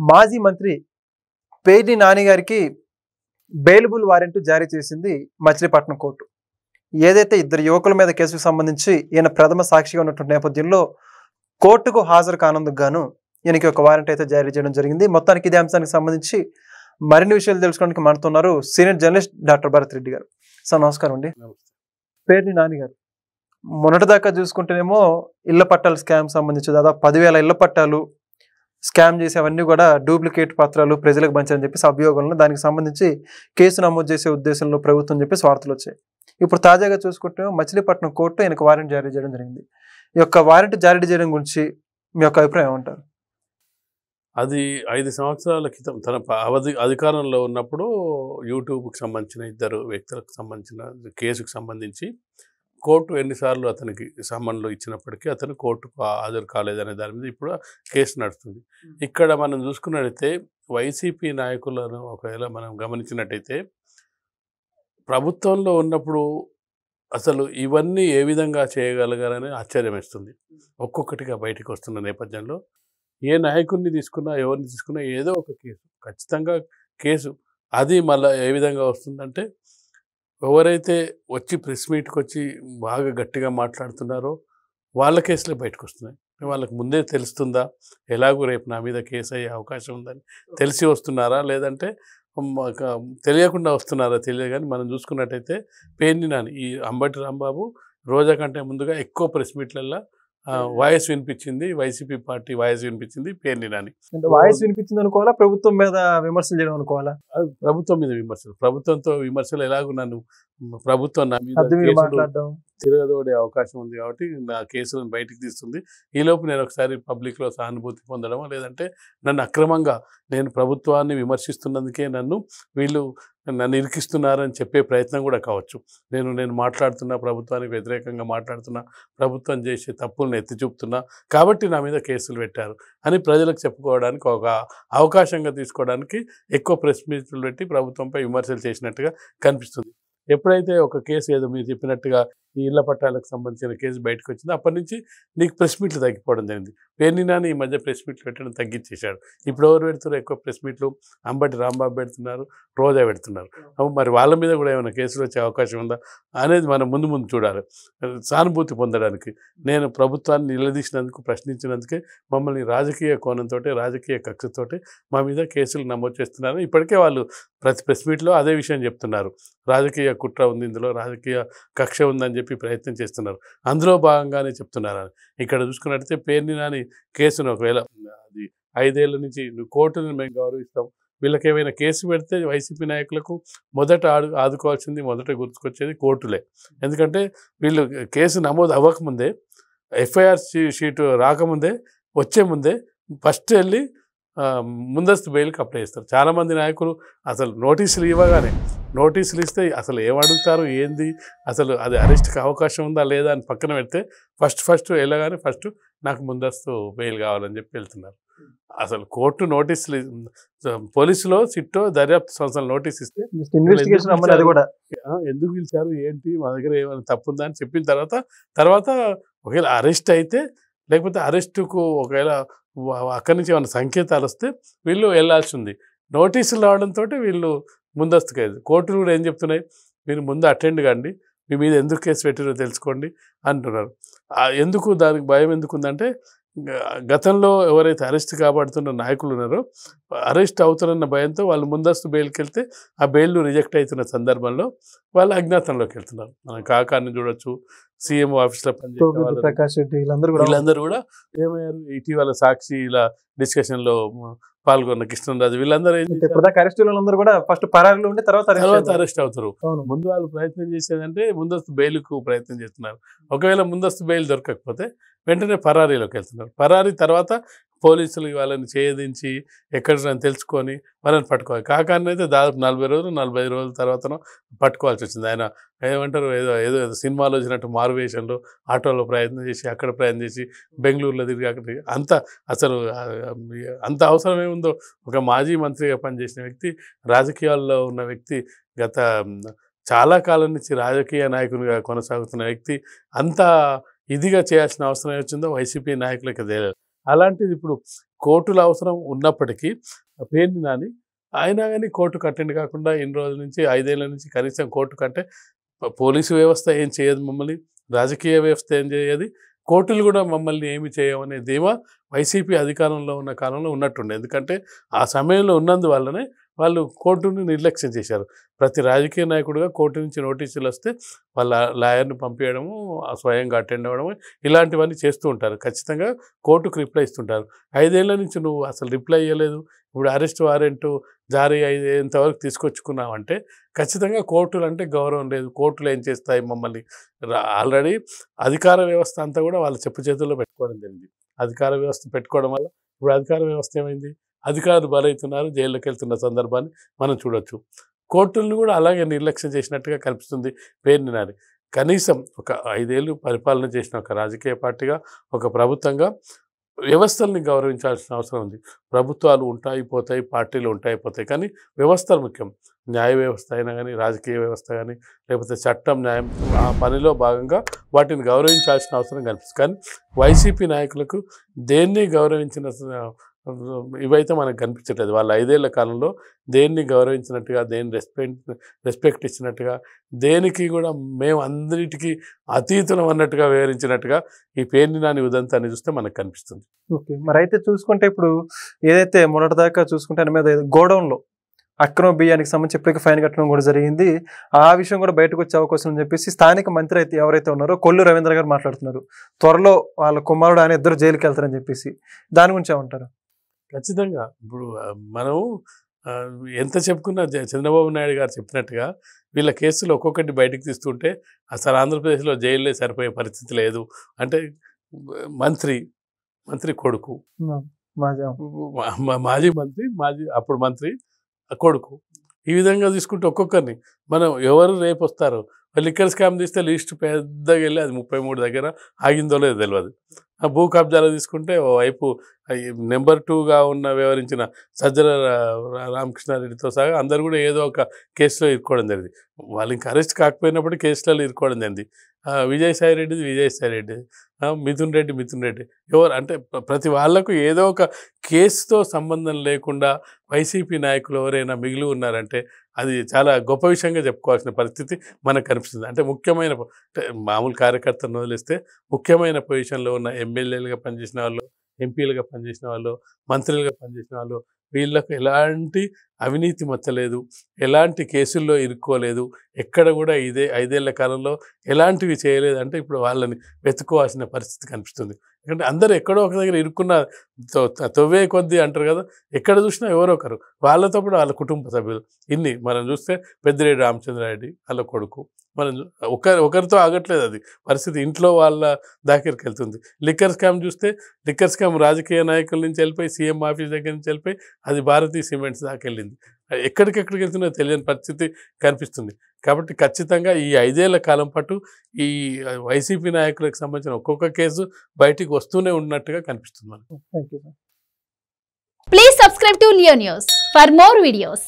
మాజీ మంత్రి పేర్ని నాని గారికి బెయిలబుల్ వారెంట్ జారీ చేసింది మచిలీపట్నం కోర్టు. ఏదైతే ఇద్దరు యువకుల మీద కేసుకు సంబంధించి ఈయన ప్రథమ సాక్షిగా ఉన్నటువంటి నేపథ్యంలో కోర్టుకు హాజరు కానందుకు గాను ఈయనకి ఒక వారెంట్ అయితే జారీ చేయడం జరిగింది. మొత్తానికి ఇదే అంశానికి సంబంధించి మరిన్ని విషయాలు తెలుసుకోవడానికి మనతున్నారు senior journalist doctor Bharath Reddy గారు. సార్ నమస్కారం అండి. పేర్ని నాని గారు మొన్నటిదాకా చూసుకుంటేనేమో ఇళ్ల పట్టాల స్కామ్ సంబంధించి దాదాపు 10,000 ఇళ్ల పట్టాలు స్కామ్ చేసి అవన్నీ కూడా డూప్లికేట్ పత్రాలు ప్రజలకు పంచారని చెప్పేసి అభియోగాలను దానికి సంబంధించి కేసు నమోదు చేసే ఉద్దేశంలో ప్రభుత్వం చెప్పేసి వార్తలు వచ్చాయి. ఇప్పుడు తాజాగా చూసుకుంటే మచిలీపట్నం కోర్టు ఈయనకు వారెంట్ జారీ చేయడం జరిగింది. ఈ యొక్క వారెంట్ జారీ చేయడం గురించి మీ యొక్క అభిప్రాయం ఏమంటారు? అది 5 సంవత్సరాల క్రితం తన అధికారంలో ఉన్నప్పుడు యూట్యూబ్కి సంబంధించిన ఇద్దరు వ్యక్తులకు సంబంధించిన కేసుకు సంబంధించి కోర్టు ఎన్నిసార్లు అతనికి సమన్లు ఇచ్చినప్పటికీ అతను కోర్టుకు హాజరు కాలేదనే దాని మీద ఇప్పుడు కేసు నడుస్తుంది. ఇక్కడ మనం చూసుకున్నట్టయితే వైసీపీ నాయకులను ఒకవేళ మనం గమనించినట్టయితే ప్రభుత్వంలో ఉన్నప్పుడు అసలు ఇవన్నీ ఏ విధంగా చేయగలగాలని ఆశ్చర్యం వేస్తుంది. ఒక్కొక్కటిగా బయటకు వస్తున్న నేపథ్యంలో ఏ నాయకుడిని తీసుకున్నా ఎవరిని తీసుకున్నా ఏదో ఒక కేసు ఖచ్చితంగా కేసు అది మళ్ళీ ఏ విధంగా వస్తుందంటే ఎవరైతే వచ్చి ప్రెస్ మీట్కి వచ్చి బాగా గట్టిగా మాట్లాడుతున్నారో వాళ్ళ కేసులే బయటకు వస్తున్నాయి. వాళ్ళకి ముందే తెలుస్తుందా ఎలాగో రేపు నా మీద కేసు అయ్యే అవకాశం ఉందని తెలిసి వస్తున్నారా లేదంటే తెలియకుండా వస్తున్నారా తెలియదు. కానీ మనం చూసుకున్నట్టయితే పేర్ని నాని ఈ అంబటి రాంబాబు రోజా కంటే ముందుగా ఎక్కువ ప్రెస్ మీట్లల్లో వాయిస్ వినిపించింది, వైసీపీ పార్టీ వాయిస్ వినిపించింది పేర్ని నాని. వాయిస్ వినిపించింది అనుకోవాలా, ప్రభుత్వం మీద విమర్శలు చేయడం అనుకోవాలా? ప్రభుత్వం మీద విమర్శలు, ప్రభుత్వంతో విమర్శలు ఎలాగో నన్ను ప్రభుత్వం నా మీద తిరగదోడే అవకాశం ఉంది కాబట్టి నా కేసులను బయటికి తీస్తుంది. ఈలోపు నేను ఒకసారి పబ్లిక్లో సానుభూతి పొందడమో లేదంటే నన్ను అక్రమంగా నేను ప్రభుత్వాన్ని విమర్శిస్తున్నందుకే వీళ్ళు నన్ను ఇరికిస్తున్నారని చెప్పే ప్రయత్నం కూడా కావచ్చు. నేను మాట్లాడుతున్నా ప్రభుత్వానికి వ్యతిరేకంగా మాట్లాడుతున్నా, ప్రభుత్వం చేసే తప్పులను ఎత్తి చూపుతున్నా కాబట్టి నా మీద కేసులు పెట్టారు అని ప్రజలకు చెప్పుకోవడానికి ఒక అవకాశంగా తీసుకోవడానికి ఎక్కువ ప్రెస్ మీట్లు పెట్టి ప్రభుత్వంపై విమర్శలు చేసినట్టుగా కనిపిస్తుంది. ఎప్పుడైతే ఒక కేసు ఏదో మీరు చెప్పినట్టుగా ఈ ఇళ్ల పట్టాలకు సంబంధించిన కేసు బయటకు వచ్చిందో అప్పటి నుంచి నీకు ప్రెస్ మీట్లు తగ్గిపోవడం జరిగింది. పేర్ని నాని ఈ మధ్య ప్రెస్ మీట్లు పెట్టడం తగ్గించేశాడు. ఇప్పుడు ఎవరు పెడుతున్నారు ఎక్కువ ప్రెస్ మీట్లు? అంబటి రాంబాబు పెడుతున్నారు, రోజా పెడుతున్నారు. మరి వాళ్ళ మీద కూడా ఏమైనా కేసులు వచ్చే అవకాశం ఉందా అనేది మనం ముందు చూడాలి. సానుభూతి పొందడానికి నేను ప్రభుత్వాన్ని నిలదీసినందుకు ప్రశ్నించినందుకే మమ్మల్ని రాజకీయ కోణంతో రాజకీయ కక్షతోటి మా మీద కేసులు నమోదు చేస్తున్నారు. ఇప్పటికే వాళ్ళు ప్రతి ప్రెస్ మీట్లో అదే విషయం చెప్తున్నారు. రాజకీయ కుట్ర ఉంది, ఇందులో రాజకీయ కక్ష ఉందని చెప్పి ప్రయత్నం చేస్తున్నారు. అందులో భాగంగానే చెప్తున్నారు. ఇక్కడ చూసుకున్నట్టయితే పేర్ని నాని కేసును ఒకవేళ అది 5 ఏళ్ల నుంచి కోర్టును మేము గౌరవిస్తాం, వీళ్ళకి ఏమైనా కేసు పెడితే వైసీపీ నాయకులకు మొదట ఆదుకోవాల్సింది మొదట గుర్తుకొచ్చేది కోర్టులే. ఎందుకంటే వీళ్ళు కేసు నమోదు అవ్వకముందే ఎఫ్ఐఆర్ షీటు రాకముందే వచ్చే ముందే ఫస్ట్ వెళ్ళి ముందస్తు బెయిల్కి అప్లై చేస్తారు. చాలామంది నాయకులు అసలు నోటీసులు ఇస్తే అసలు ఏమడుగుతారు ఏంది అసలు అది అరెస్ట్కి అవకాశం ఉందా లేదా అని పక్కన పెడితే ఫస్ట్ వెళ్ళగానే నాకు ముందస్తు బెయిల్ కావాలని చెప్పి వెళ్తున్నారు. అసలు కోర్టు నోటీసులు పోలీసులో సిట్టో దర్యాప్తు సంస్థలు నోటీస్ ఇస్తే ఎందుకు పిలిచారు ఏంటి మా దగ్గర ఏమైనా తప్పు ఉందా అని చెప్పిన తర్వాత ఒకవేళ అరెస్ట్ అయితే లేకపోతే అరెస్టుకు ఒకవేళ అక్కడి నుంచి ఏమైనా సంకేతాలు వస్తే వీళ్ళు వెళ్ళాల్సి ఉంది. నోటీసులు రావడంతో వీళ్ళు ముందస్తు కేసు. కోర్టులు కూడా ఏం చెప్తున్నాయి, మీరు ముందు అటెండ్ కండి, మీ మీద ఎందుకు కేసు పెట్టారో తెలుసుకోండి అంటున్నారు. ఎందుకు దానికి భయం ఎందుకు ఉందంటే గతంలో ఎవరైతే అరెస్ట్ కాబడుతున్న నాయకులు ఉన్నారో అరెస్ట్ అవుతారన్న భయంతో వాళ్ళు ముందస్తు బెయిల్కి వెళ్తే ఆ బెయిల్ రిజెక్ట్ అవుతున్న సందర్భంలో వాళ్ళు అజ్ఞాతంలోకి వెళ్తున్నారు. మనం కాకాని చూడొచ్చు, సీఎం ఆఫీస్లో పనిచేసే ప్రకాష్ రెడ్డి వీళ్ళందరూ కూడా ఏమయ్యారు, ఇటీవల సాక్షి ఇలా డిస్కషన్లో పాల్గొన్న కృష్ణరాజు వీళ్ళందరూ కూడా ఫస్ట్ పరారీలో ఉండి తర్వాత అరెస్ట్ అవుతారు. ముందు వాళ్ళు ప్రయత్నం చేసేదంటే ముందస్తు బెయిల్కు ప్రయత్నం చేస్తున్నారు. ఒకవేళ ముందస్తు బెయిల్ దొరకకపోతే వెంటనే పరారీలోకి వెళ్తున్నారు. పరారీ తర్వాత పోలీసులు వాళ్ళని ఛేదించి ఎక్కడ తెలుసుకొని వాళ్ళని పట్టుకోవాలి. కాకాని అయితే దాదాపు 45 రోజుల తర్వాతనో పట్టుకోవాల్సి వచ్చింది. ఆయన ఏమంటారు ఏదో సినిమాలో వచ్చినట్టు మారువేషంలో ఆటోలో ప్రయత్నం చేసి అక్కడ ప్రయత్నం చేసి బెంగళూరులో తిరిగి అక్కడ అసలు అంత అవసరం ఏముందో. ఒక మాజీ మంత్రిగా పనిచేసిన వ్యక్తి, రాజకీయాల్లో ఉన్న వ్యక్తి, గత చాలా కాలం నుంచి రాజకీయ నాయకునిగా కొనసాగుతున్న వ్యక్తి అంత ఇదిగా చేయాల్సిన అవసరం వచ్చిందో వైసీపీ నాయకులకి తెలియదు. అలాంటిది ఇప్పుడు కోర్టుల అవసరం ఉన్నప్పటికీ పేర్ని నాని అయినా కానీ కోర్టుకు అటెండ్ కాకుండా ఇన్ని రోజుల నుంచి 5 ఏళ్ల నుంచి కనీసం కోర్టుకు అంటే పోలీసు వ్యవస్థ ఏం చేయదు మమ్మల్ని, రాజకీయ వ్యవస్థ ఏం చేయదు, కోర్టులు కూడా మమ్మల్ని ఏమి చేయమనే ధీమా వైసీపీ అధికారంలో ఉన్న కాలంలో ఉన్నట్టుండే. ఎందుకంటే ఆ సమయంలో ఉన్నందువల్లనే వాళ్ళు కోర్టుని నిర్లక్ష్యం చేశారు. ప్రతి రాజకీయ నాయకుడిగా కోర్టు నుంచి నోటీసులు వస్తే వాళ్ళ లాయర్ని పంపించడము, స్వయంగా అటెండ్ అవ్వడము, ఇలాంటివన్నీ చేస్తూ ఉంటారు. ఖచ్చితంగా కోర్టుకు రిప్లై ఇస్తుంటారు. 5 ఏళ్ల నుంచి నువ్వు అసలు రిప్లై ఇవ్వలేదు, ఇప్పుడు అరెస్ట్ వారెంట్ జారీ అయ్యేంతవరకు తీసుకొచ్చుకున్నావు అంటే ఖచ్చితంగా కోర్టులు అంటే గౌరవం లేదు. కోర్టులు ఏం చేస్తాయి మమ్మల్ని? ఆల్రెడీ అధికార వ్యవస్థ అంతా కూడా వాళ్ళ చెప్పు చేతుల్లో పెట్టుకోవడం జరిగింది. అధికార వ్యవస్థ పెట్టుకోవడం వల్ల ఇప్పుడు అధికార వ్యవస్థ ఏమైంది? అధికారులు బలవుతున్నారు, జైల్లోకి వెళ్తున్న సందర్భాన్ని మనం చూడొచ్చు. కోర్టులను కూడా అలాగే నిర్లక్ష్యం చేసినట్టుగా కనిపిస్తుంది పేర్ని నాని. కనీసం ఒక 5 ఏళ్ళు పరిపాలన చేసిన ఒక రాజకీయ పార్టీగా, ఒక ప్రభుత్వంగా వ్యవస్థల్ని గౌరవించాల్సిన అవసరం ఉంది. ప్రభుత్వాలు ఉంటాయి పోతాయి, పార్టీలు ఉంటాయి పోతాయి, కానీ వ్యవస్థలు ముఖ్యం. న్యాయ వ్యవస్థ అయినా కానీ, రాజకీయ వ్యవస్థ కానీ, లేకపోతే చట్టం, న్యాయం, ఆ పనిలో భాగంగా వాటిని గౌరవించాల్సిన అవసరం కనిపిస్తుంది. కానీ వైసీపీ నాయకులకు దేన్ని గౌరవించిన ఇవైతే మనకు కనిపించట్లేదు. వాళ్ళ 5 ఏళ్ల కాలంలో దేన్ని గౌరవించినట్టుగా, దేన్ని రెస్పెక్ట్ ఇచ్చినట్టుగా, దేనికి కూడా మేము అందరిటికీ అతీతులం అన్నట్టుగా వివరించినట్టుగా ఈ పేర్ని నాని ఉదంతాన్ని చూస్తే మనకు కనిపిస్తుంది. ఓకే, మరి అయితే చూసుకుంటే ఇప్పుడు ఏదైతే మొన్నటిదాకా చూసుకుంటే ఆయన మీద గోడౌన్లో అక్రమ బియ్యానికి సంబంధించి ఇప్పటికీ ఫైన్ కట్టడం కూడా జరిగింది. ఆ విషయం కూడా బయటకు వచ్చే అవకాశం అని చెప్పేసి స్థానిక మంత్రి అయితే ఎవరైతే ఉన్నారో కొల్లు రవీంద్ర గారు మాట్లాడుతున్నారు. త్వరలో వాళ్ళ కుమారుడు ఆయన ఇద్దరు జైలుకి వెళ్తారని చెప్పేసి, దాని గురించి ఏమంటారు? ఖచ్చితంగా ఇప్పుడు మనం ఎంత చెప్పుకున్నా చంద్రబాబు నాయుడు గారు చెప్పినట్టుగా వీళ్ళ కేసులు ఒక్కొక్కటి బయటకు తీస్తుంటే అసలు ఆంధ్రప్రదేశ్లో జైల్లో సరిపోయే పరిస్థితి లేదు. అంటే మంత్రి కొడుకు, మాజీ మంత్రి అప్పుడు మంత్రి కొడుకు, ఈ విధంగా తీసుకుంటే ఒక్కొక్కరిని మనం ఎవరు రేపు వస్తారో లిక్కర్ స్కామ్ తీస్తే లిస్ట్ పెద్దగా వెళ్ళి అది 33 దగ్గర ఆగిందో లేదో తెలియదు. భూ కబ్జాలు తీసుకుంటే ఓవైపు నెంబర్ 2గా వ్యవహరించిన సజ్జల రామకృష్ణారెడ్డితో సహా అందరు కూడా ఏదో ఒక కేసులో ఇరుక్కోవడం జరిగింది. వాళ్ళు ఇంకా అరెస్ట్ కాకపోయినప్పుడు కేసులలో ఇరుక్కోవడం జరిగింది. విజయసాయి రెడ్డి, మిథున్ రెడ్డి, ఎవరు అంటే ప్రతి వాళ్లకు ఏదో ఒక కేసుతో సంబంధం లేకుండా వైసీపీ నాయకులు ఎవరైనా మిగిలి ఉన్నారంటే అది చాలా గొప్ప విషయంగా చెప్పుకోవాల్సిన పరిస్థితి మనకు కనిపిస్తుంది. అంటే ముఖ్యమైన మామూలు కార్యకర్తలను వదిలేస్తే ముఖ్యమైన పొజిషన్లో ఉన్న ఎమ్మెల్యేలుగా పనిచేసిన వాళ్ళు, ఎంపీలుగా పనిచేసిన వాళ్ళు, మంత్రులుగా పనిచేసిన వాళ్ళు, వీళ్ళకు ఎలాంటి అవినీతి మచ్చలేదు, ఎలాంటి కేసుల్లో ఇరుక్కోలేదు, ఎక్కడ కూడా 5 ఏళ్ల కాలంలో ఎలాంటివి చేయలేదు అంటే ఇప్పుడు వాళ్ళని వెతుక్కోవాల్సిన పరిస్థితి కనిపిస్తుంది. ఎందుకంటే అందరూ ఎక్కడో ఒక దగ్గర ఇరుక్కున్న తవ్వే కొద్దీ అంటారు కదా, ఎక్కడ చూసినా ఎవరో ఒకరు, వాళ్ళతో కూడా వాళ్ళ కుటుంబ సభ్యులు. ఇన్ని మనం చూస్తే పెద్దిరెడ్డి రామచంద్రారెడ్డి వాళ్ళ కొడుకు, మనం ఒకరితో ఆగట్లేదు అది పరిస్థితి, ఇంట్లో వాళ్ళ దాఖరికి వెళ్తుంది. లిక్కర్ స్కామ్ చూస్తే లిక్కర్ స్కామ్ రాజకీయ నాయకుల నుంచి వెళ్ళిపోయి సీఎం ఆఫీస్ దగ్గర నుంచి వెళ్ళిపోయి అది భారతీయ సిమెంట్స్ దాకా వెళ్ళింది. ఎక్కడికెక్కడికి వెళ్తుందో తెలియని పరిస్థితి కనిపిస్తుంది. కాబట్టి ఖచ్చితంగా ఈ 5 ఏళ్ల కాలం పాటు ఈ వైసీపీ నాయకులకు సంబంధించిన ఒక్కొక్క కేసు బయటికి వస్తూనే ఉన్నట్టుగా కనిపిస్తుంది మనకు. Please subscribe to Leo News for more videos.